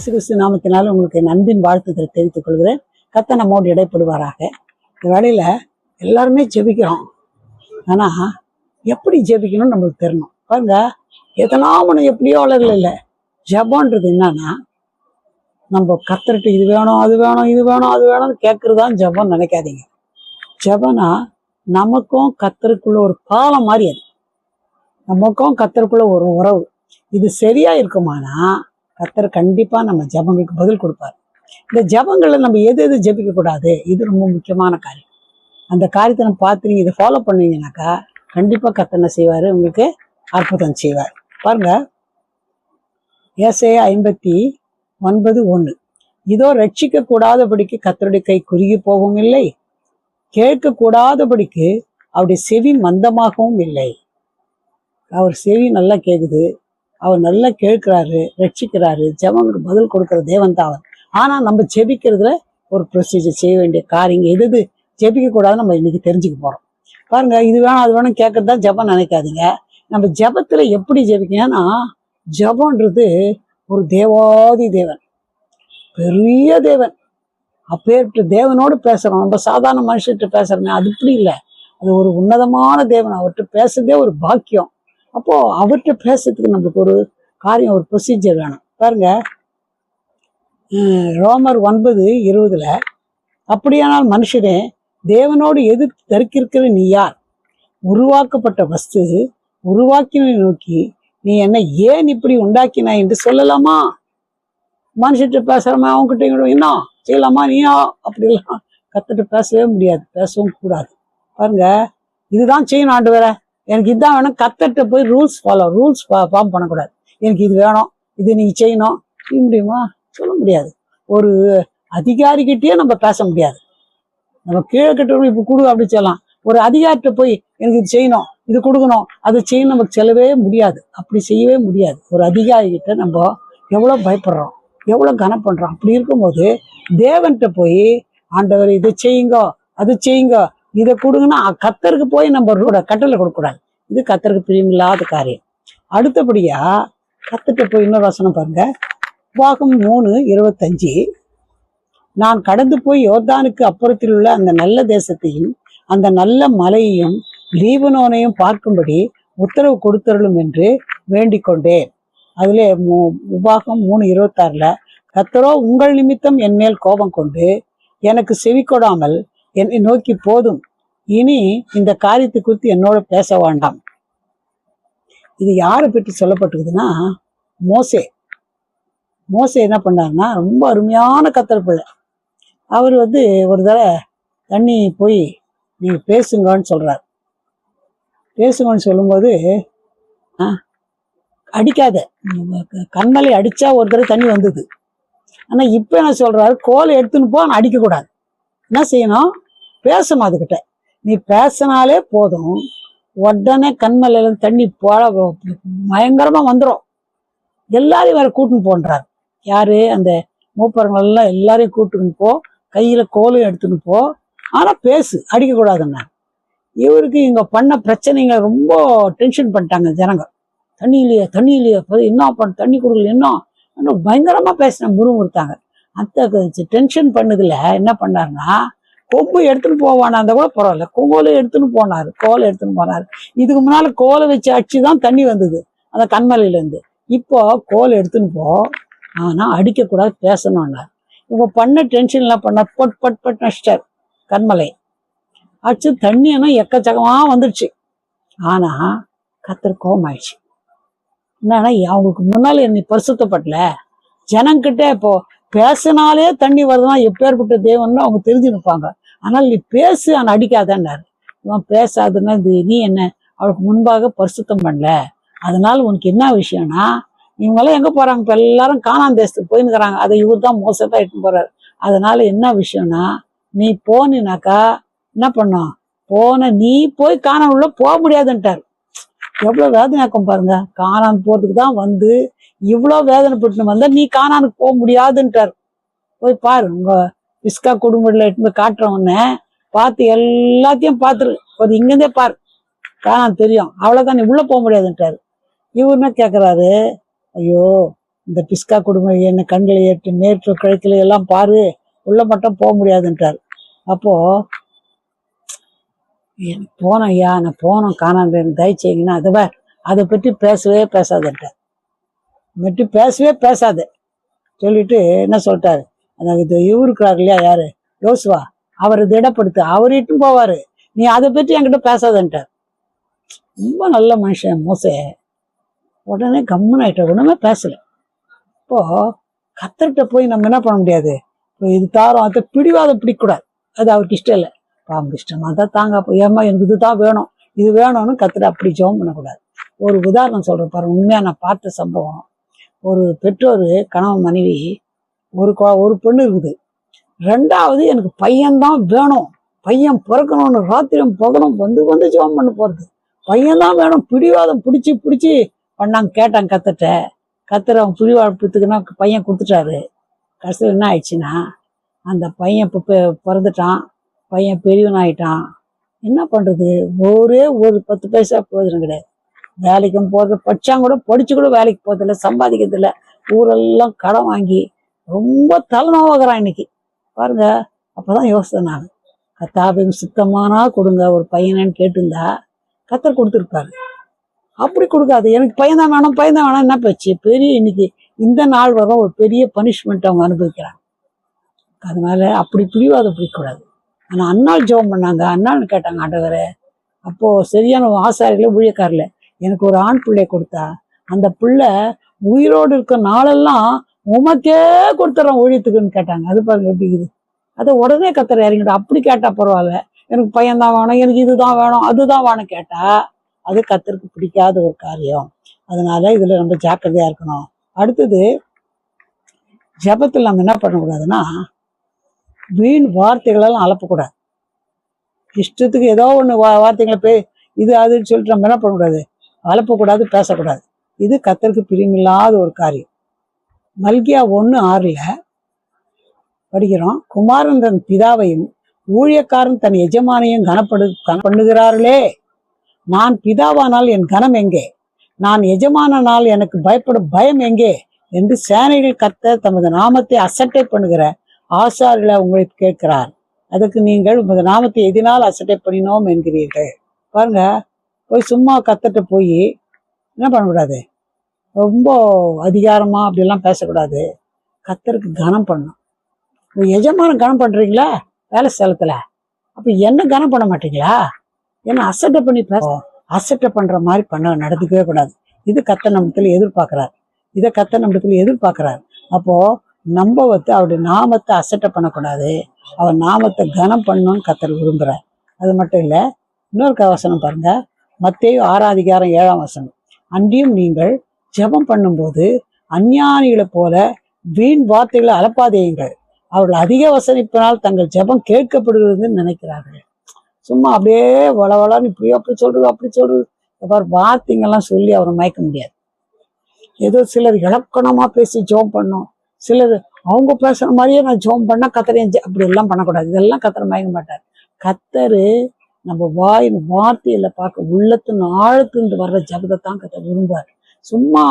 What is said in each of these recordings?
இயேசு கிறிஸ்து நாமத்தினால உங்களுக்கு என் அன்பின் வாழ்த்துக்களை தெரிவித்துக் கொள்கிறேன். கர்த்தர் நம்மோடு இடைப்படுவாராக. இந்த வேளையில எல்லாருமே ஜெபிக்கிறோம். ஆனா எப்படி ஜெபிக்கணும்னு நம்மளுக்கு தெரியணும். பாருங்க, எதனா ஒன்று எப்படியோ வளரல. ஜெபம்ன்றது என்னன்னா, நம்ம கர்த்தர்கிட்ட இது வேணும் அது வேணும் இது வேணும் அது வேணும்னு கேட்கறதான் ஜெபம் நினைக்காதீங்க. ஜெபம்னா நமக்கும் கர்த்தருக்குள்ள ஒரு பாலம் மாதிரி. அது நமக்கும் கர்த்தருக்குள்ள ஒரு உறவு. இது சரியா இருக்குமானா கர்த்தர் கண்டிப்பா நம்ம ஜெபங்களுக்கு பதில் கொடுப்பார். இந்த ஜெபங்களை நம்ம எது எது ஜெபிக்க கூடாது, இது ரொம்ப முக்கியமான காரியம். அந்த காரியத்தை நம்ம பார்த்து நீங்க இதை ஃபாலோ பண்ணீங்கன்னாக்கா கண்டிப்பா கர்த்தர் என்ன செய்வாரு, உங்களுக்கு அற்புதம் செய்வார். பாருங்க, ஏசாயா 59:1, இதோ ரட்சிக்க கூடாதபடிக்கு கர்த்தருடைய கை குறுகி போகவும் இல்லை, கேட்க கூடாதபடிக்கு அவருடைய செவி மந்தமாகவும் இல்லை. அவர் செவி நல்லா கேக்குது, அவர் நல்லா கேட்கிறாரு, ரட்சிக்கிறாரு, ஜெபங்களுக்கு பதில் கொடுக்கிற தேவன் தான் அவர். ஆனா நம்ம ஜெபிக்கிறதுல ஒரு ப்ரொசீஜர் செய்ய வேண்டிய காரியங்க எது எது ஜெபிக்க கூடாதுன்னு நம்ம இன்னைக்கு தெரிஞ்சுக்க போறோம். பாருங்க, இது வேணும் அது வேணும் கேட்கறது தான் ஜெபம் நினைக்காதீங்க. நம்ம ஜெபத்துல எப்படி ஜெபிக்கணும்னா, ஜெபம்ன்றது ஒரு தேவாதி தேவன், பெரிய தேவன். அப்பேற்பட்ட தேவனோடு பேசுறோம். நம்ம சாதாரண மனுஷர்கிட்ட பேசுறோமே, அது இப்படி இல்லை. அது ஒரு உன்னதமான தேவன். அவர்கிட்ட பேசுறதே ஒரு பாக்கியம். அப்போ அவர்கிட்ட பேசுறதுக்கு நம்மளுக்கு ஒரு காரியம், ஒரு ப்ரொசீஜர் வேணும். பாருங்க, ரோமர் 9:20, அப்படியானால் மனுஷனே தேவனோடு எதிர்த்து தரிக்கிற நீ யார்? உருவாக்கப்பட்ட வஸ்து உருவாக்கினை நோக்கி நீ என்ன ஏன் இப்படி உண்டாக்கினாய் என்று சொல்லலாமா? மனுஷிட்ட பேசுறமா, அவங்ககிட்ட என்ன செய்யலாமா? நீயா அப்படிலாம் கத்துட்டு பேசவே முடியாது, பேசவும் கூடாது. பாருங்க, இதுதான் செய்யணும் ஆண்டவரே, எனக்கு இதுதான் வேணும். கத்துட்டு போய் ரூல்ஸ் ஃபார்ம் பண்ணக்கூடாது. எனக்கு இது வேணும், இது நீங்க செய்யணும் முடியுமா? சொல்ல முடியாது. ஒரு அதிகாரிகிட்டயே நம்ம பேச முடியாது. நம்ம கீழே கிட்ட இப்ப கொடு அப்படி சொல்லலாம். ஒரு அதிகாரிட்ட போய் எனக்கு இது செய்யணும், இது கொடுக்கணும், அது செய்யணும் நமக்கு செல்லவே முடியாது. அப்படி செய்யவே முடியாது. ஒரு அதிகாரி கிட்ட நம்ம எவ்வளவு பயப்படுறோம், எவ்வளவு கனம் பண்றோம். அப்படி இருக்கும்போது தேவன்கிட்ட போய் ஆண்டவர் இதை செய்யுங்க அது செய்யுங்க இதை கொடுங்கன்னா கர்த்தருக்கு போய் நம்ம கட்டளை கொடுக்க கூடாது. இது கர்த்தருக்கு பிரியமில்லாத காரியம். அடுத்தபடியா கர்த்தர்கிட்ட போய் இன்னொரு வசனம் பாருங்க, உபாகம் 3:25, நான் கடந்து போய் யோர்தானுக்கு அப்புறத்தில் உள்ள அந்த நல்ல தேசத்தையும் அந்த நல்ல மலையையும் லீபனோனையும் பார்க்கும்படி உத்தரவு கொடுத்தருளும் என்று வேண்டிக் கொண்டேன். அதுல உபாகம் 3:26, கர்த்தரோ உங்கள் நிமித்தம் என் மேல் கோபம் கொண்டு எனக்கு செவி கொடாமல் என்னை நோக்கி போதும், இனி இந்த காரியத்தை குறித்து என்னோட பேச வேண்டாம். இது யாரை பற்றி சொல்லப்பட்டிருக்குதுன்னா, மோசே என்ன பண்ணாருன்னா, ரொம்ப அருமையான கர்த்தர் பிள்ளை. அவர் ஒரு தடவை தண்ணி போய் நீங்க பேசுங்கன்னு சொல்றாரு. பேசுங்கன்னு சொல்லும்போது அடிக்காத, கண்மலை அடிச்சா ஒரு தடவை தண்ணி வந்தது. ஆனா இப்ப என்ன சொல்றாரு, கோலை எடுத்துன்னு போ, நான் அடிக்க கூடாது. என்ன செய்யணும்? பேசணும். அதுகிட்ட நீ பேசினாலே போதும், உடனே கண்மலையில தண்ணி போல பயங்கரமா வந்துடும். எல்லாரையும் வேற கூட்டுன்னு போன்றாரு. யாரு? அந்த மூப்பரங்கள்லாம் எல்லாரையும் கூட்டுன்னு போ, கையில கோலையும் எடுத்துன்னு போ, ஆனா பேசு, அடிக்க கூடாதுன்னா. இவருக்கு இங்க பண்ண பிரச்சனைங்க ரொம்ப டென்ஷன் பண்ணிட்டாங்க ஜனங்க. தண்ணி இல்லையா என்ன பண்ண, தண்ணி கொடுக்கல, என்ன பயங்கரமா பேசின முறுமுறுத்தாங்க. அந்த டென்ஷன் பண்ணதுல என்ன பண்ணாருன்னா, கொம்பு எடுத்துன்னு போவானா அந்த கூட பரவாயில்ல, கோலை எடுத்துன்னு போனாரு. இதுக்கு முன்னால கோலை வச்சு அடிச்சுதான் தண்ணி வந்தது அந்த கண்மலையில இருந்து. இப்போ கோலை எடுத்துன்னு போ, ஆனா அடிக்க கூடாது, பேசணும்னாரு. இவங்க பண்ண டென்ஷன்ல பண்ண பட் நஷ்டார். கண்மலை அடிச்சு தண்ணி எக்கச்சக்கமா வந்துடுச்சு. ஆனா கர்த்தர் கோபம் ஆயிடுச்சு. என்னன்னா, அவங்களுக்கு முன்னால என்னை பரிசுத்தப்படல ஜனங்கிட்ட இப்போ பேசினாலே தண்ணி வருதுன்னா எப்பேற்பட்ட தேவன்னு அவங்க தெரிஞ்சு நிற்பாங்க. ஆனால் நீ பேசு, ஆனா அடிக்காதன்னாரு. இவன் பேசாதுன்னா, நீ என்ன அவளுக்கு முன்பாக பரிசுத்தம் பண்ணல, அதனால உனக்கு என்ன விஷயம்னா, இவங்கெல்லாம் எங்க போறாங்க? இப்ப எல்லாரும் கானான் தேசத்துக்கு போயின்னுக்கிறாங்க. அதை இவர் தான் மோசத்தான் எடுத்துன்னு போறாரு. அதனால என்ன விஷயம்னா, நீ போனாக்கா என்ன பண்ணும், நீ போய் கானான் உள்ள போக முடியாதுன்ட்டாரு. எவ்வளவு வேதனையாக்கும் பாருங்க. கானான் போறதுக்கு தான் இவ்வளவு வேதனைப்பட்டு வந்தா நீ கானானுக்கு போக முடியாதுன்ட்டாரு. போய் பாரு, உங்க இஸ்கா குடும்பத்துல எடுத்து காட்டுறவன்னு பார்த்து எல்லாத்தையும் பார்த்துரு, இங்கிருந்தே பாரு, கானான் தெரியும், அவ்வளவுதான், நீ உள்ள போக முடியாதுன்ட்டாரு. இவர் என்ன கேட்கிறாரு, ஐயோ இந்த பிஸ்கா குடும்பம் என்ன கண்களை ஏற்று மேற்று கிழக்கில் எல்லாம் பாரு, உள்ள மட்டும் போக முடியாதுன்றார். அப்போ போனோம் ஐயா, நான் போனோம் காணாம தயச்சிங்கன்னா அதை பற்றி பேசவே பேசாதுன்ட்டார். பற்றி பேசவே பேசாது சொல்லிட்டு என்ன சொல்லிட்டாரு, அந்த இவருக்குறாரு இல்லையா, யாரு, யோசுவா, அவரை திடப்படுத்து, அவர் இட்டும் போவாரு, நீ அதை பற்றி என்கிட்ட பேசாதன்ட்டார். ரொம்ப நல்ல மனுஷன் மோசே. உடனே கம்முன்னு ஆயிட்ட, ஒண்ணுமே பேசல. இப்போ கத்தர்கிட்ட போய் நம்ம என்ன பண்ண முடியாது, இப்போ இது தாரம் அதை பிடிவாதம் பிடிக்கூடாது, அது அவருக்கு இஷ்டம் இல்லை. அவங்களுக்கு இஷ்டமா தான் தாங்க, ஏமா எனக்கு இதுதான் வேணும், இது வேணும்னு கத்துட்டு அப்படி ஜெபம் பண்ணக்கூடாது. ஒரு உதாரணம் சொல்றேன் பாருங்க, உண்மையா நான் பார்த்த சம்பவம். ஒரு பெற்றோர் கணவன் மனைவி, ஒரு பொண்ணு இருக்குது, ரெண்டாவது எனக்கு பையன்தான் வேணும், பையன் பிறக்கணும்னு ராத்திரியும் பகலும் வந்து ஜெபம் பண்ண போறது, பையன்தான் வேணும், பிடிவாதம் பிடிச்சி பண்ணாங்க. கேட்டாங்க கத்தர் அவன் பிடிவாதத்துக்குன்னா பையன் கொடுத்துட்டாரு. கடைசியில் என்ன ஆயிடுச்சுன்னா, அந்த பையன் இப்போ பிறந்துட்டான், பையன் பெரியவன் ஆயிட்டான். என்ன பண்றது, ஒரே ஒரு 10 பைசா பிரயோஜனம் கிடையாது. வேலைக்கும் போறது, படிச்சாங்க கூட, படிச்சு கூட வேலைக்கு போறதில்ல, சம்பாதிக்கிறதில்ல, ஊரெல்லாம் கடன் வாங்கி ரொம்ப தலைநோவாகிறான் இன்னைக்கு பாருங்க. அப்பதான் யோசனை, நான் கத்தாபையும் சுத்தமானா கொடுங்க ஒரு பையனன்னு கேட்டுருந்தா கத்தர் கொடுத்துருப்பாரு. அப்படி கொடுக்காது, எனக்கு பையன் தான் வேணும் என்ன பேச்சு, பெரிய இன்னைக்கு இந்த நாள் வர ஒரு பெரிய பனிஷ்மெண்ட் அவங்க அனுபவிக்கிறாங்க. அதனால அப்படி பிடிவாதம் பிடிக்கக்கூடாது. ஆனா அன்னாள் ஜெபம் பண்ணாங்க, அன்னாள்னு கேட்டாங்க ஆண்டவரே. அப்போ சரியான ஆசாரிகள ஊழியக்காரில் எனக்கு ஒரு ஆண் பிள்ளை கொடுத்தா, அந்த பிள்ளை உயிரோடு இருக்க நாளெல்லாம் உமக்கே கொடுத்துட்றோம் ஊழியத்துக்குன்னு கேட்டாங்க. அது பாருங்க எப்படி இருக்குது. அதை உடனே கத்தர் இறங்கிடும். அப்படி கேட்டா பரவாயில்ல, எனக்கு பையன் தான் வேணும், எனக்கு இதுதான் வேணும், அதுதான் வேணும் கேட்டா அது கத்தருக்கு பிடிக்காத ஒரு காரியம். அதனால இதுல ரொம்ப ஜாக்கிரதையா இருக்கணும். அடுத்தது, ஜபத்தில் நம்ம என்ன பண்ணக்கூடாதுன்னா, வீண் வார்த்தைகளெல்லாம் அலப்பக்கூடாது. இஷ்டத்துக்கு ஏதோ ஒன்று வார்த்தைகளை இது அதுன்னு சொல்லிட்டு நம்ம என்ன பண்ணக்கூடாது, அலப்பக்கூடாது, பேசக்கூடாது. இது கத்தருக்கு பிரியமில்லாத ஒரு காரியம். மல்கியா 1:6 படிக்கிறோம், குமாரன் தன் பிதாவையும் ஊழியக்காரன் தன் எஜமானையும் பண்ணுகிறார்களே, நான் பிதாவானால் என் கனம் எங்கே, நான் எஜமானால் எனக்கு பயப்படும் பயம் எங்கே என்று சேனைகள் கர்த்தர் தமது நாமத்தை அசட்டை பண்ணுகிற ஆசாரிகளை உங்களை கேட்கிறார். அதுக்கு நீங்கள் உமது நாமத்தை எதினால் அசட்டை பண்ணினோம் என்கிறீர்கள். பாருங்க, போய் சும்மா கத்தட்ட போய் என்ன பண்ணக்கூடாது, ரொம்ப அதிகாரமா அப்படிலாம் பேசக்கூடாது. கத்தருக்கு கனம் பண்ணணும். எஜமான கனம் பண்றீங்களா வேலை ஸ்தலத்துல, அப்ப என்ன கனம் பண்ண மாட்டீங்களா, ஏன்னா அசட்டை பண்ணி அசட்டை பண்ற மாதிரி நடந்துக்கவே கூடாது. இது கத்த நம்மத்துல எதிர்பார்க்கிறார், இதை கத்த நம்மத்துல எதிர்பார்க்கிறார். அப்போ நம்ம அவருடைய நாமத்தை அசட்டை பண்ணக்கூடாது, அவர் நாமத்தை கனம் பண்ணணும்னு கத்தர் விரும்புறார். அது மட்டும் இல்ல, இன்னொரு வசனம் பாருங்க, மத்தேயு 6:7. அன்றியும் நீங்கள் ஜெபம் பண்ணும்போது அஞ்ஞானிகளை போல வீண் வார்த்தைகளை அலப்பாதேயுங்கள், அவர்கள் அதிக வசனிப்பினால் தங்கள் ஜெபம் கேட்கப்படுகிறது நினைக்கிறார்கள். சும்மா அப்படியே வளவளான்னு இப்படி அப்படி சொல்றது வார்த்தைங்கெல்லாம் சொல்லி அவரை மயக்க முடியாது. ஏதோ சிலர் இலக்கணமா பேசி ஜெபம் பண்ணும், சிலர் அவங்க பேசுற மாதிரியே நான் ஜெபம் பண்ணா கத்தரையும் அப்படி எல்லாம் பண்ணக்கூடாது. இதெல்லாம் கத்தரை மயக்க மாட்டார். கத்தரு நம்ம வார்த்தையில பார்க்க உள்ளத்தின் ஆழத்துந்து வர்ற ஜபத்தை தான் கத்தர் விரும்புவார். சும்மா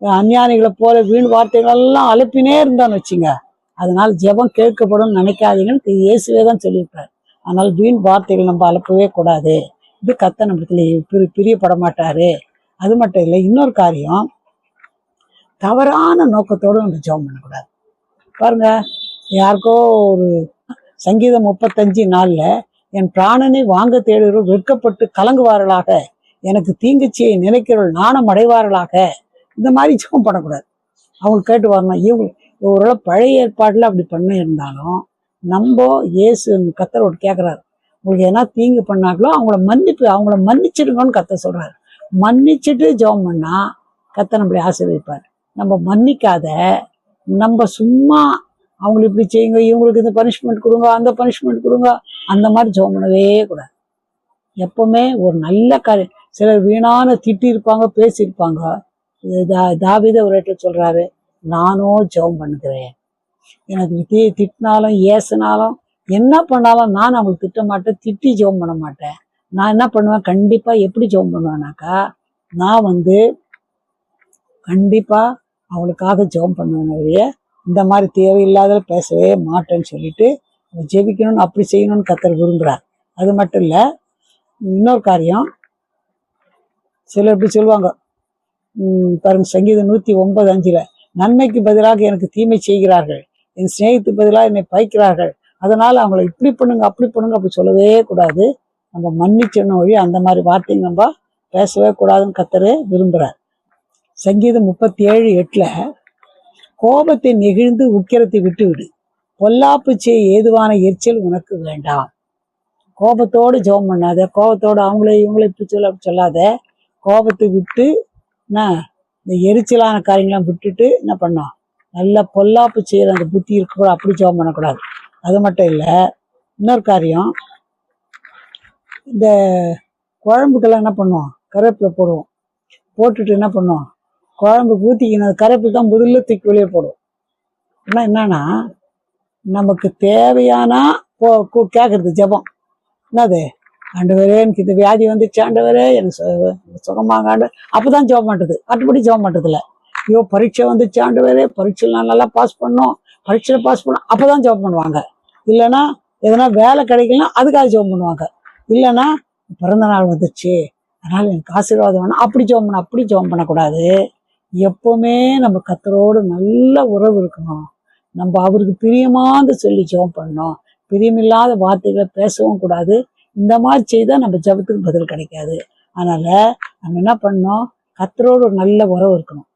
அஞ்ஞானிகளை போல வீண் வார்த்தைகள் எல்லாம் அழுப்பினே இருந்தான்னு வச்சுங்க, அதனால ஜெபம் கேட்கப்படும் நினைக்காதீங்கன்னு இயேசுவே தான் சொல்லியிருப்பார். அதனால வீண் வார்த்தைகள் நம்ம அலப்பவே கூடாது. இது கத்த நம்மளுக்கு பிரியப்பட மாட்டாரு. அது மட்டும் இல்லை, இன்னொரு காரியம், தவறான நோக்கத்தோடு நம்ம ஜெபம் பண்ணக்கூடாது. பாருங்க, யாருக்கோ ஒரு சங்கீதம் 35:4 என் பிராணனை வாங்க தேடுகிறோர் வெட்கப்பட்டு கலங்குவார்களாக, எனக்கு தீங்குச்சியை நினைக்கிறவர்கள் நாணம் அடைவார்களாக, இந்த மாதிரி ஜெபம் பண்ணக்கூடாது. அவங்க கேட்டு வரணும். இவங்கள பழைய ஏற்பாடுல அப்படி பண்ண இருந்தாலும் நம்ம இயேசு கத்தரோடு கேட்கிறாரு, உங்களுக்கு என்ன தீங்கு பண்ணாங்களோ அவங்கள மன்னிச்சிடுங்கன்னு கத்த சொல்றாரு. மன்னிச்சுட்டு ஜெபம் பண்ணா கத்த நம்மளை ஆசீர்வதிப்பார். நம்ம மன்னிக்காத, நம்ம சும்மா அவங்களுக்கு இப்படி செய்யுங்க, இவங்களுக்கு இந்த பனிஷ்மெண்ட் கொடுங்க, அந்த பனிஷ்மெண்ட் கொடுங்க, அந்த மாதிரி ஜெபம் பண்ணவே கூடாது. எப்பவுமே ஒரு நல்ல காரியம், சிலர் வீணான திட்டிருப்பாங்க, பேசியிருப்பாங்க. தாவீது ஒரு இடத்துல சொல்றாரு, நானும் ஜெபம் பண்ணுகிறேன், எனக்கு திட்டினாலும் ஏசினாலும் என்ன பண்ணாலும் நான் அவங்களுக்கு திட்ட மாட்டேன், திட்டி ஜெபம் பண்ண மாட்டேன். நான் என்ன பண்ணுவேன், கண்டிப்பா எப்படி ஜெபம் பண்ணுவேன்னாக்கா, நான் கண்டிப்பா அவங்களுக்காக ஜெபம் பண்ணுவேன். இந்த மாதிரி தேவையில்லாத பேசவே மாட்டேன்னு சொல்லிட்டு ஜெபிக்கணும்னு அப்படி செய்யணும்னு கர்த்தர் விரும்புகிறார். அது மட்டும் இல்லை, இன்னொரு காரியம் சிலர் இப்படி சொல்லுவாங்க பாருங்க, சங்கீதம் 109:5 நன்மைக்கு பதிலாக எனக்கு தீமை செய்கிறார்கள், என் சிநேகத்துக்கு பதிலாக என்னை பைக்கிறார்கள், அதனால அவங்கள இப்படி பண்ணுங்க அப்படி பண்ணுங்க அப்படி சொல்லவே கூடாது. நம்ம மன்னிச்சணும் வழி அந்த மாதிரி வார்த்தைங்க நம்ம பேசவே கூடாதுன்னு கர்த்தர் விரும்புகிறார். சங்கீதம் 37:8 கோபத்தை நெகிழ்ந்து உக்கிரத்தை விட்டு விடு, பொல்லாப்பு செய்ய ஏதுவான எரிச்சல் உனக்கு வேண்டாம். கோபத்தோடு ஜெபம் பண்ணாத, கோபத்தோடு அவங்களே இவங்களே இப்படி சொல்ல அப்படி சொல்லாத. கோபத்தை விட்டு இந்த எரிச்சலான காரியங்களாம் விட்டுட்டு என்ன பண்ணோம், நல்லா பொல்லாப்பு செய்கிற அந்த புத்தி இருக்கக்கூடாது, அப்படி ஜெபம் பண்ணக்கூடாது. அது மட்டும் இல்லை, இன்னொரு காரியம், இந்த குழம்புக்கெல்லாம் என்ன பண்ணுவோம், கருவேப்பிலை போடுவோம். போட்டுட்டு என்ன பண்ணுவோம், குழம்பு ஊற்றிக்கின கருவேப்பிலை தான் முதல்ல தூக்கி வெளியே போடுவோம். ஆனால் என்னன்னா, நமக்கு தேவையானா கேட்கறது ஜெபம் என்னது, ஆண்டவரே எனக்கு இந்த வியாதி வந்துச்சு, ஆண்டவரே எனக்கு சுகமாகாண்டு அப்போதான் ஜெபம் பண்ணுறது, மற்றபடி ஜெபம் பண்ணுறதில்ல. ஐயோ பரீட்சை வந்துச்சு, ஆண்டவரே பரீட்சையில் நான் நல்லா பாஸ் பண்ணோம், பரீட்சையில் பாஸ் பண்ணோம் அப்போதான் ஜெபம் பண்ணுவாங்க. இல்லைன்னா எதனா வேலை கிடைக்கலன்னா அதுக்காக ஜெபம் பண்ணுவாங்க. இல்லைன்னா பிறந்த நாள் வந்துச்சு அதனால எனக்கு ஆசீர்வாதம் வேணும் அப்படி ஜெபம் பண்ண, அப்படி ஜெபம் பண்ணக்கூடாது. எப்பவுமே நம்ம கர்த்தரோடு நல்ல உறவு இருக்கணும். நம்ம அவருக்கு பிரியமானது சொல்லி ஜெபம் பண்ணணும். பிரியமில்லாத வார்த்தைகளை பேசவும் கூடாது. இந்த மாதிரி செய்தால் நம்ம ஜெபத்துக்கு பதில் கிடைக்காது. அதனால நம்ம என்ன பண்ணணும், கர்த்தரோடு ஒரு நல்ல உறவு இருக்கணும்,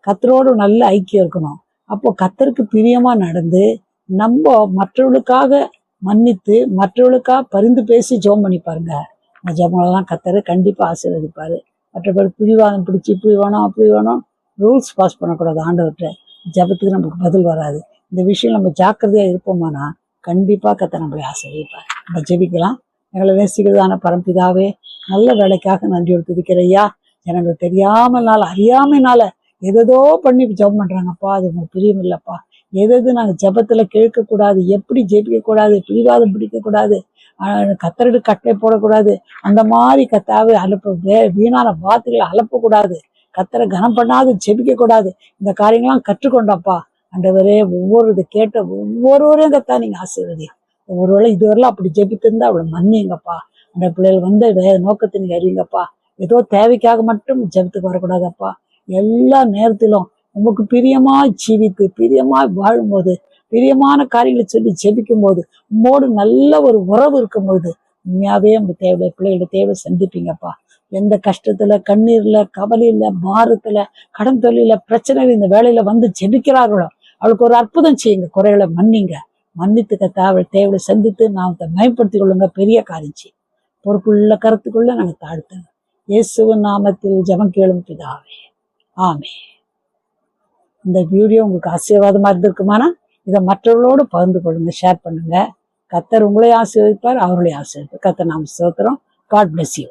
கர்த்தரோடு நல்ல ஐக்கியம் இருக்கணும். அப்போ கர்த்தருக்கு பிரியமா நடந்து நம்ம மற்றவர்களுக்காக மன்னித்து மற்றவர்களுக்காக பரிந்து பேசி ஜெபம் பண்ணி பாருங்க. அந்த ஜெபங்களெல்லாம் கர்த்தர் கண்டிப்பாக ஆசீர்வதிப்பார். மற்றபடி பிடிவாதம் பிடிச்சி இப்படி வேணும் அப்படி வேணும் ரூல்ஸ் பாஸ் பண்ணக்கூடாது. ஆண்டவர்கிட்ட ஜெபத்துக்கு நமக்கு பதில் வராது. இந்த விஷயம் நம்ம ஜாக்கிரதையாக இருப்போமானா கண்டிப்பாக கர்த்தர் நம்மளை ஆசீர்வதிப்பார். நம்ம ஜெபிக்கலாம். எங்களை நேசிக்கிறதான பரம்பிதாவே, நல்ல வேலைக்காக நன்றியோடு துதிக்கிறையா. எனக்கு தெரியாமனால அறியாமைனால எதோ பண்ணி ஜெபம் பண்ணுறாங்கப்பா, அது உங்களுக்கு பிரியம் இல்லைப்பா. எது நாங்கள் ஜெபத்தில் கேட்கக்கூடாது, எப்படி ஜெபிக்கக்கூடாது, பிடிவாதம் பிடிக்கக்கூடாது, கத்தரடு கட்டளை போடக்கூடாது, அந்த மாதிரி கத்தாவே வீணான வார்த்தைகளை அலப்பக்கூடாது, கத்தரை கனம் பண்ணாது ஜெபிக்கக்கூடாது. இந்த காரியங்கள்லாம் கற்றுக்கொண்டப்பா. ஆண்டவரே ஒவ்வொரு இது கேட்ட ஒவ்வொருவரையும் கத்தா நீங்கள் ஆசீர்வதி. ஒருவேளை இதுவரையிலும் அப்படி ஜெபித்திருந்தா அவளை மன்னிங்கப்பா. அந்த பிள்ளைகள் வந்து நோக்கத்தை நீங்கள் அறியுங்கப்பா. ஏதோ தேவைக்காக மட்டும் ஜெபத்துக்கு வரக்கூடாதப்பா. எல்லா நேரத்திலும் நமக்கு பிரியமாய் ஜீவித்து பிரியமாய் வாழும்போது பிரியமான காரியங்களை சொல்லி ஜெபிக்கும் போது உம்மோடு நல்ல ஒரு உறவு இருக்கும்போது உண்மையாவே நம்ம தேவை பிள்ளைகளோட தேவை சந்திப்பீங்கப்பா. எந்த கஷ்டத்துல கண்ணீர்ல கவலையில பாரத்துல கடன் தொழில பிரச்சனைகள் இந்த வேலையில வந்து ஜெபிக்கிறார்களோ அவளுக்கு ஒரு அற்புதம் செய்யுங்க, குறைகளை மன்னிங்க, மன்னித்துக்க தேவையை சந்தித்து நான் மேம்படுத்திக் கொள்ளுங்க. பெரிய காரியம் செய்யும். பொறுப்புள்ள கருத்துக்குள்ள நாங்கள் தாழ்த்துங்க. இயேசுவின் நாமத்தில் ஜெபம் கேளும் பிதாவே, ஆமே. இந்த வீடியோ உங்களுக்கு ஆசீர்வாதமா இருந்திருக்குமானா இதை மற்றவர்களோடு பகிர்ந்து கொள்ளுங்க, ஷேர் பண்ணுங்க. கர்த்தர் உங்களை ஆசீர்வதிப்பார், அவர்களை ஆசீர்வதிப்பார். கர்த்தர் நாம ஸ்தோத்திரம். God bless you.